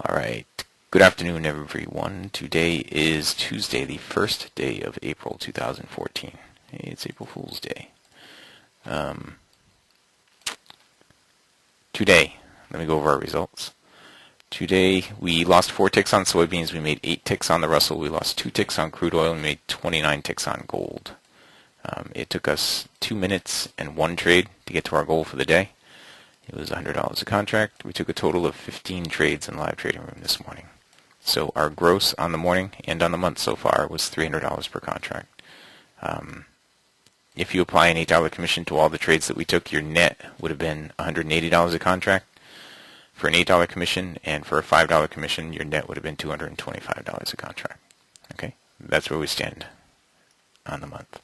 Alright, good afternoon everyone. Today is Tuesday, the first day of April 2014. Hey, it's April Fool's Day. Today, let me go over our results. Today, we lost 4 ticks on soybeans, we made 8 ticks on the Russell, we lost 2 ticks on crude oil, and made 29 ticks on gold. It took us 2 minutes and 1 trade to get to our goal for the day. It was $100 a contract. We took a total of 15 trades in the live trading room this morning. So our gross on the morning and on the month so far was $300 per contract. If you apply an $8 commission to all the trades that we took, your net would have been $180 a contract for an $8 commission, and for a $5 commission, your net would have been $225 a contract. Okay, that's where we stand on the month.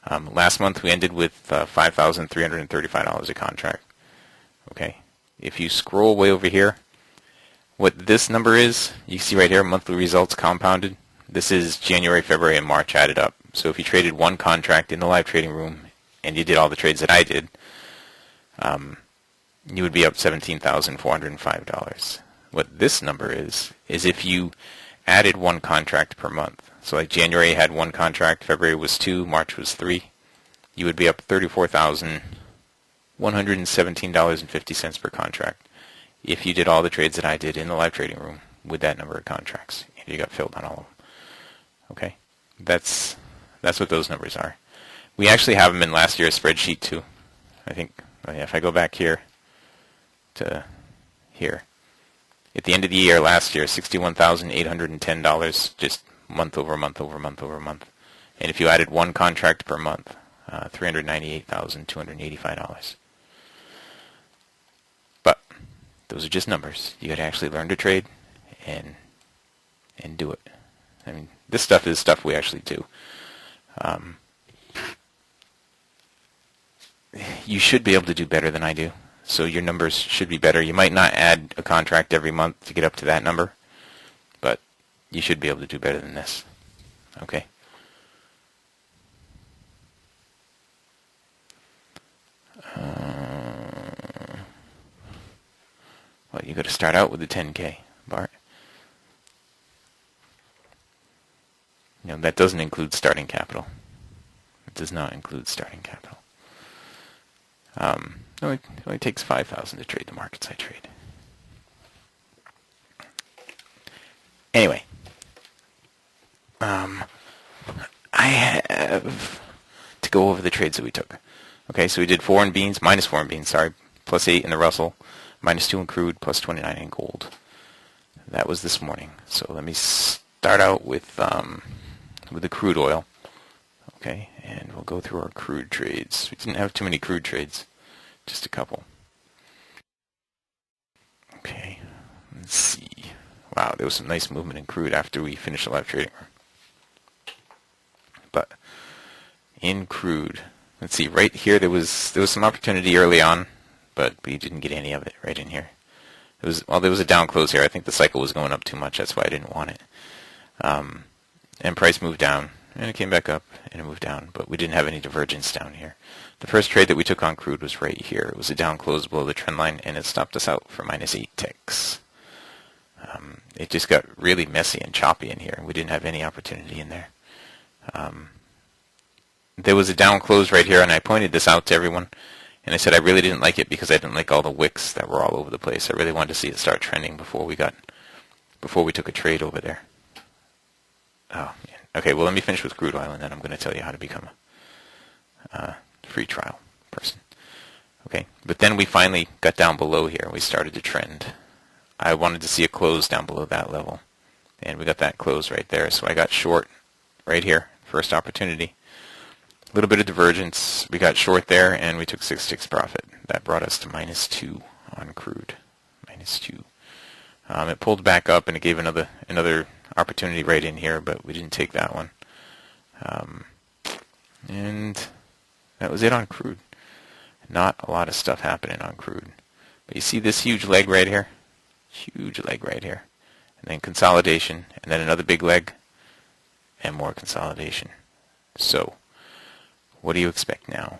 Last month we ended with $5,335 a contract. Okay, if you scroll way over here, what this number is, you see right here, monthly results compounded. This is January, February, and March added up. So if you traded one contract in the live trading room and you did all the trades that I did, you would be up $17,405. What this number is if you added one contract per month. So like January had one contract, February was 2, March was 3. You would be up $34,117.50 per contract if you did all the trades that I did in the live trading room with that number of contracts, and you got filled on all of them. Okay, that's what those numbers are. We actually have them in last year's spreadsheet too. I think if I go back here to here, at the end of the year last year, $61,810, just month over month over month over month. And if you added one contract per month, $398,285. But those are just numbers. You got to actually learn to trade and do it. I mean, this stuff is stuff we actually do. You should be able to do better than I do. So your numbers should be better. You might not add a contract every month to get up to that number, but you should be able to do better than this. Okay? Well, you got to start out with the 10K, Bart. No, that doesn't include starting capital. It does not include starting capital. It only takes 5,000 to trade the markets I trade. Anyway, I have to go over the trades that we took. Okay, so we did 4 in beans, minus 4 in beans, sorry, plus 8 in the Russell, minus 2 in crude, plus 29 in gold. That was this morning. So let me start out with the crude oil. Okay, and we'll go through our crude trades. We didn't have too many crude trades, just a couple. Okay, let's see. Wow, there was some nice movement in crude after we finished the live trading room. But in crude, let's see, right here there was some opportunity early on, but we didn't get any of it right in here. There was a down close here. I think the cycle was going up too much. That's why I didn't want it. And price moved down, and it came back up, and it moved down, but we didn't have any divergence down here. The first trade that we took on crude was right here. It was a down close below the trend line, and it stopped us out for minus 8 ticks. It just got really messy and choppy in here. We didn't have any opportunity in there. There was a down close right here, and I pointed this out to everyone, and I said I really didn't like it because I didn't like all the wicks that were all over the place. I really wanted to see it start trending before we took a trade over there. Oh, man. Okay, well, let me finish with crude oil, and then I'm going to tell you how to become a free trial person. Okay, but then we finally got down below here. We started to trend. I wanted to see a close down below that level, and we got that close right there. So I got short right here, first opportunity. A little bit of divergence. We got short there, and we took 6 ticks profit. That brought us to minus 2 on crude. Minus 2. It pulled back up, and it gave another opportunity right in here, but we didn't take that one. And that was it on crude. Not a lot of stuff happening on crude. But you see this huge leg right here? Huge leg right here. And then consolidation, and then another big leg, and more consolidation. So, what do you expect now?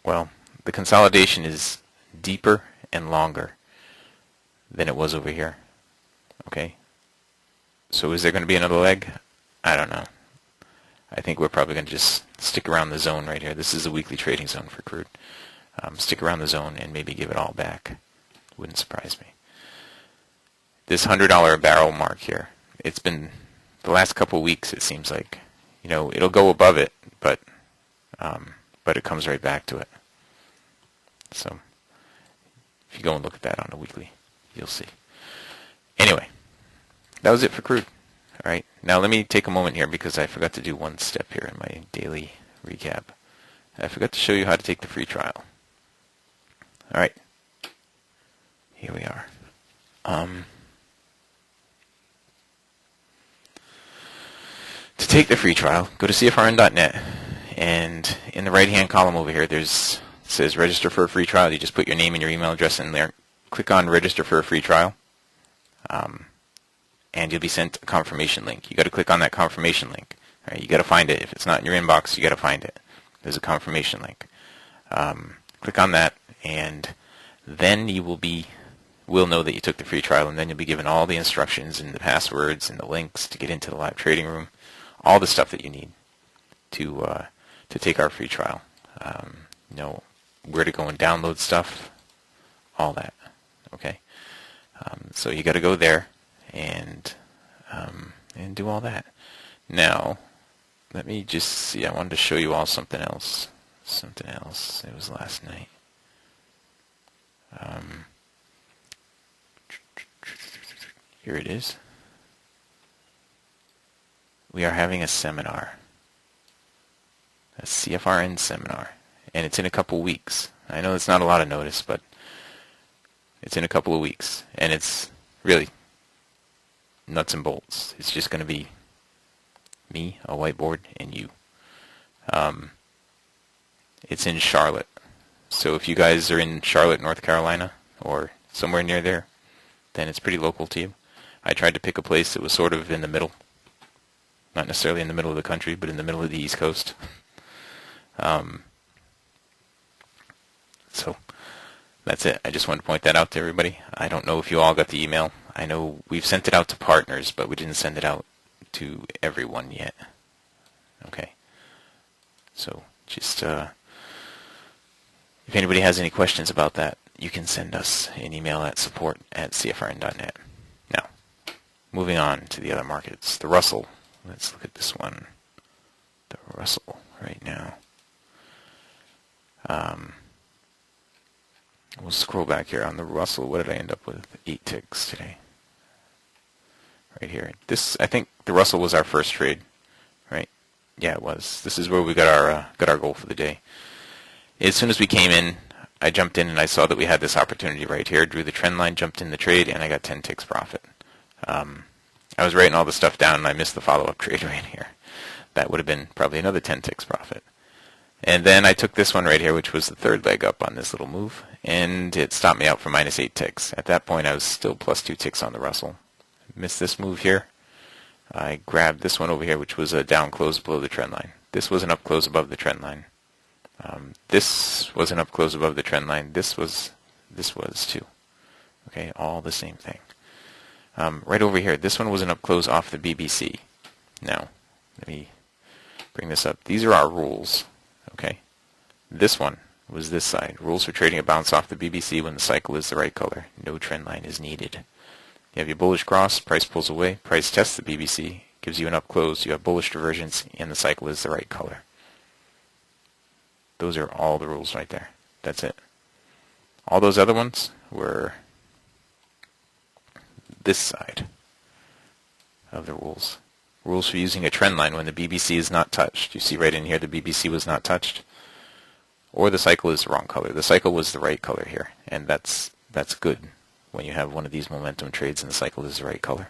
Well, the consolidation is deeper and longer than it was over here. Okay. So is there going to be another leg? I don't know. I think we're probably going to just stick around the zone right here. This is a weekly trading zone for crude. Stick around the zone and maybe give it all back. Wouldn't surprise me. This $100 a barrel mark here, it's been the last couple weeks, it seems like. It'll go above it, but it comes right back to it. So if you go and look at that on the weekly, you'll see. Anyway, that was it for crude. All right, now let me take a moment here because I forgot to do one step here in my daily recap. I forgot to show you how to take the free trial. All right, here we are. To take the free trial, go to CFRN.net, and in the right-hand column over here, it says register for a free trial. You just put your name and your email address in there. Click on register for a free trial, and you'll be sent a confirmation link. You got to click on that confirmation link. All right, you got to find it. If it's not in your inbox, you got to find it. There's a confirmation link. Click on that, and then you will know that you took the free trial, and then you'll be given all the instructions and the passwords and the links to get into the live trading room, all the stuff that you need to take our free trial. Where to go and download stuff, all that. Okay, so you got to go there and do all that. Now, let me just see. I wanted to show you all something else. It was last night. Here it is. We are having a seminar, a CFRN seminar, and it's in a couple weeks. I know it's not a lot of notice, but it's in a couple of weeks, and it's really nuts and bolts. It's just going to be me, a whiteboard, and you. It's in Charlotte. So if you guys are in Charlotte, North Carolina, or somewhere near there, then it's pretty local to you. I tried to pick a place that was sort of in the middle. Not necessarily in the middle of the country, but in the middle of the East Coast. So that's it. I just wanted to point that out to everybody. I don't know if you all got the email. I know we've sent it out to partners, but we didn't send it out to everyone yet. Okay. So just if anybody has any questions about that, you can send us an email at support@cfrn.net. Now, moving on to the other markets. The Russell. Let's look at this one. The Russell right now. We'll scroll back here on the Russell. What did I end up with? 8 ticks today. Right here. I think the Russell was our first trade, right? Yeah, it was. This is where we got our goal for the day. As soon as we came in, I jumped in and I saw that we had this opportunity right here. Drew the trend line, jumped in the trade, and I got 10 ticks profit. I was writing all the stuff down and I missed the follow-up trade right here. That would have been probably another 10 ticks profit. And then I took this one right here, which was the third leg up on this little move, and it stopped me out for minus 8 ticks. At that point, I was still plus 2 ticks on the Russell. Missed this move here. I grabbed this one over here, which was a down close below the trend line. This was an up close above the trend line. This was an up close above the trend line. This was too. Okay, all the same thing. Right over here, this one was an up close off the BBC. Now, let me bring this up. These are our rules. Okay, this one was this side. Rules for trading a bounce off the BBC when the cycle is the right color. No trend line is needed. You have your bullish cross, price pulls away, price tests the BBC, gives you an up close, you have bullish divergence, and the cycle is the right color. Those are all the rules right there. That's it. All those other ones were this side of the rules. Rules for using a trend line when the BBC is not touched. You see right in here the BBC was not touched. Or the cycle is the wrong color. The cycle was the right color here. And that's good when you have one of these momentum trades and the cycle is the right color.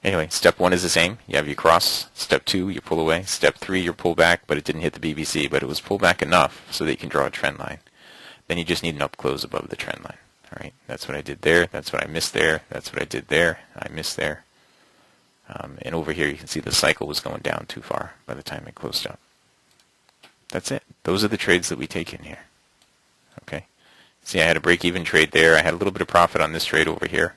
Anyway, step 1 is the same. You have your cross. Step 2, you pull away. Step 3, you pull back, but it didn't hit the BBC, but it was pulled back enough so that you can draw a trend line. Then you just need an up close above the trend line. All right, that's what I did there. That's what I missed there. That's what I did there. I missed there. And over here, you can see the cycle was going down too far by the time it closed up. That's it. Those are the trades that we take in here. Okay. See, I had a break-even trade there. I had a little bit of profit on this trade over here.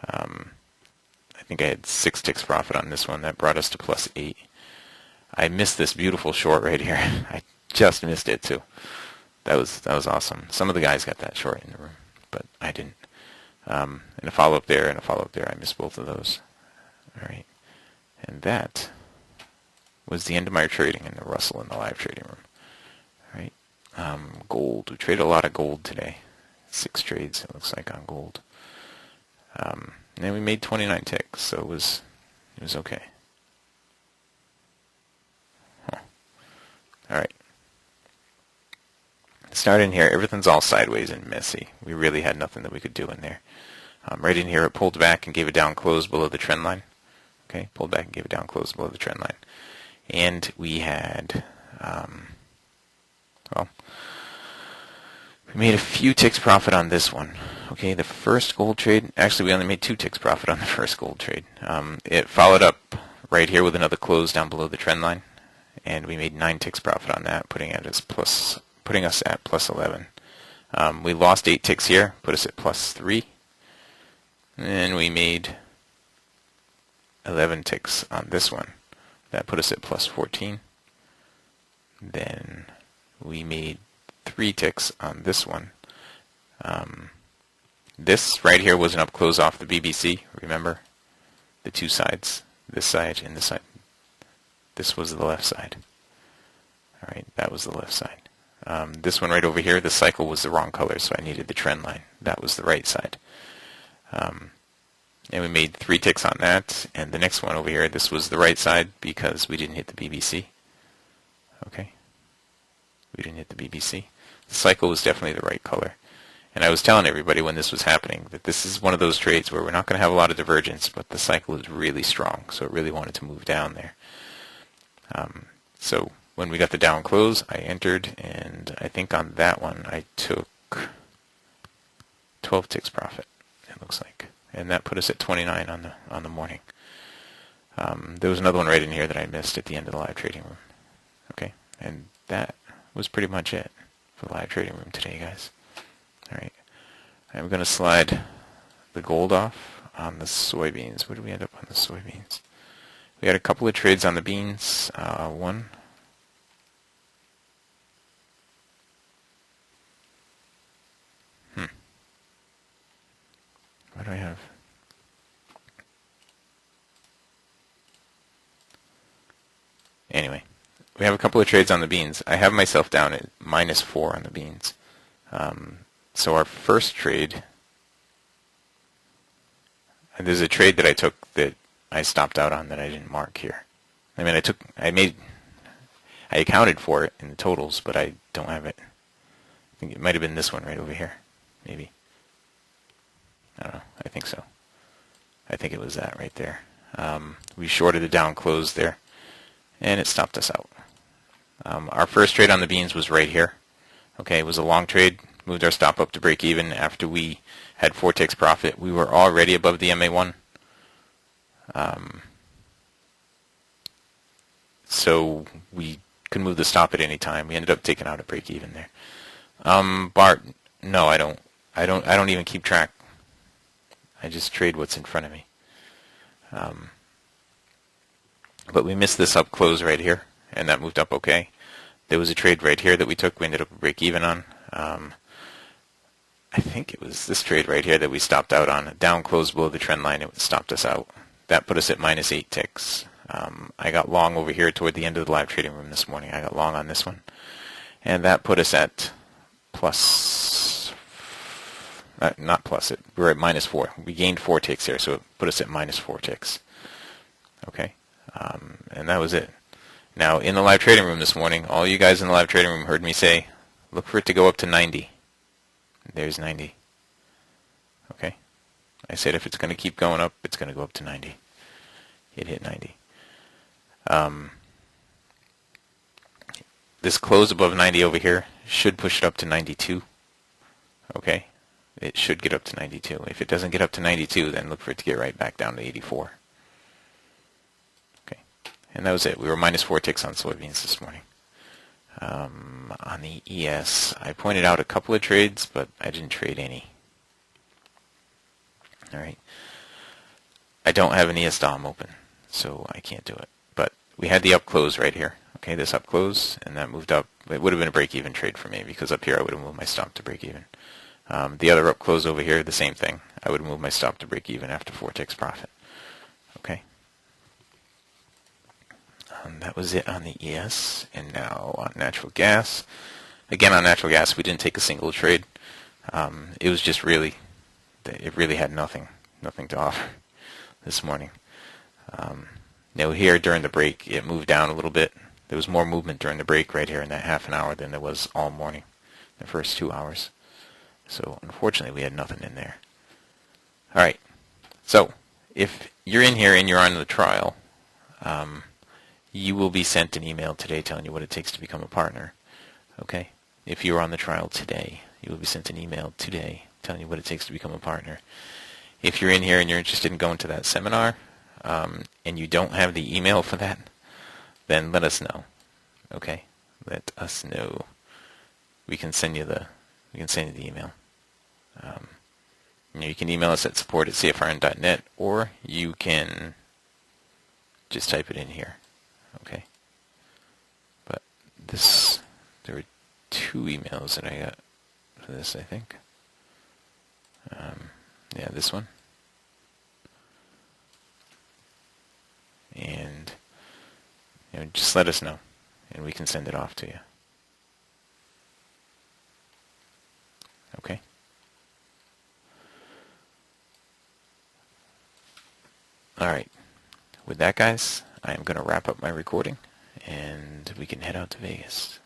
I think I had 6 ticks profit on this one. That brought us to plus 8. I missed this beautiful short right here. I just missed it too. That was awesome. Some of the guys got that short in the room, but I didn't. And a follow-up there and a follow-up there. I missed both of those. All right. And that was the end of my trading in the Russell in the live trading room. All right. Gold. We traded a lot of gold today. 6 trades, it looks like, on gold. And then we made 29 ticks, so it was okay. Huh. All right. Start in here. Everything's all sideways and messy. We really had nothing that we could do in there. Right in here, it pulled back and gave a down close below the trend line. Okay, pulled back and gave a down close below the trend line. And we had, well, we made a few ticks profit on this one. Okay, the first gold trade, actually we only made 2 ticks profit on the first gold trade. It followed up right here with another close down below the trend line, and we made 9 ticks profit on that, putting us at plus 11. We lost 8 ticks here, put us at plus 3, and we made 11 ticks on this one. That put us at plus 14. Then we made 3 ticks on this one. This right here was an up close off the BBC, remember? The 2 sides, this side and this side. This was the left side. Alright, that was the left side. This one right over here, the cycle was the wrong color, so I needed the trend line. That was the right side. And we made 3 ticks on that, and the next one over here, this was the right side because we didn't hit the BBC. Okay? We didn't hit the BBC. The cycle was definitely the right color. And I was telling everybody when this was happening that this is one of those trades where we're not going to have a lot of divergence, but the cycle is really strong, so it really wanted to move down there. So when we got the down close, I entered, and I think on that one I took 12 ticks profit, it looks like. And that put us at 29 on the morning. There was another one right in here that I missed at the end of the live trading room. Okay, and that was pretty much it for the live trading room today, guys. All right, I'm going to slide the gold off on the soybeans. Where did we end up on the soybeans? We had a couple of trades on the beans. One. What do I have? Anyway, we have a couple of trades on the beans. I have myself down at -4 on the beans. So our first trade, and there's a trade that I took that I stopped out on that I didn't mark here. I mean, I accounted for it in the totals, but I don't have it. I think it might have been this one right over here, maybe. I don't know. I think so. I think it was that right there. We shorted the down close there, and it stopped us out. Our first trade on the beans was right here. Okay, it was a long trade. Moved our stop up to break even after we had 4 ticks profit. We were already above the MA1. So we could move the stop at any time. We ended up taking out a break even there. Bart, no, I don't even keep track. I just trade what's in front of me. But we missed this up close right here, and that moved up okay. There was a trade right here that we took. We ended up a break even on. I think it was this trade right here that we stopped out on. A down close below the trend line, it stopped us out. That put us at -8 ticks. I got long over here toward the end of the live trading room this morning. I got long on this one. And that put us at plus, not plus it, we were at -4. We gained 4 ticks here, so it put us at -4 ticks. Okay, and that was it. Now, in the live trading room this morning, all you guys in the live trading room heard me say, look for it to go up to 90. There's 90. Okay, I said if it's going to keep going up, it's going to go up to 90. It hit 90. This close above 90 over here should push it up to 92. Okay, it should get up to 92. If it doesn't get up to 92, then look for it to get right back down to 84. Okay, and that was it. We were -4 ticks on soybeans this morning. On the ES, I pointed out a couple of trades, but I didn't trade any. All right. I don't have an ESDOM open, so I can't do it. But we had the up close right here. Okay, this up close, and that moved up. It would have been a break-even trade for me because up here I would have moved my stop to break even. The other up close over here, the same thing. I would have moved my stop to break even after 4 ticks profit. Okay. That was it on the ES, and now on natural gas. Again, on natural gas, we didn't take a single trade. It was just really, it really had nothing to offer this morning. Here during the break, it moved down a little bit. There was more movement during the break right here in that half an hour than there was all morning, the first 2 hours. So unfortunately, we had nothing in there. All right. So if you're in here and you're on the trial, you will be sent an email today telling you what it takes to become a partner. Okay? If you're on the trial today, you will be sent an email today telling you what it takes to become a partner. If you're in here and you're interested in going to that seminar, and you don't have the email for that, then let us know. Okay? Let us know. We can send you the email. You can email us at support@cfrn.net, or you can just type it in here. Okay? But there were 2 emails that I got for this, I think. Yeah, this one. And just let us know, and we can send it off to you. Okay? Alright. With that, guys, I am going to wrap up my recording, and we can head out to Vegas.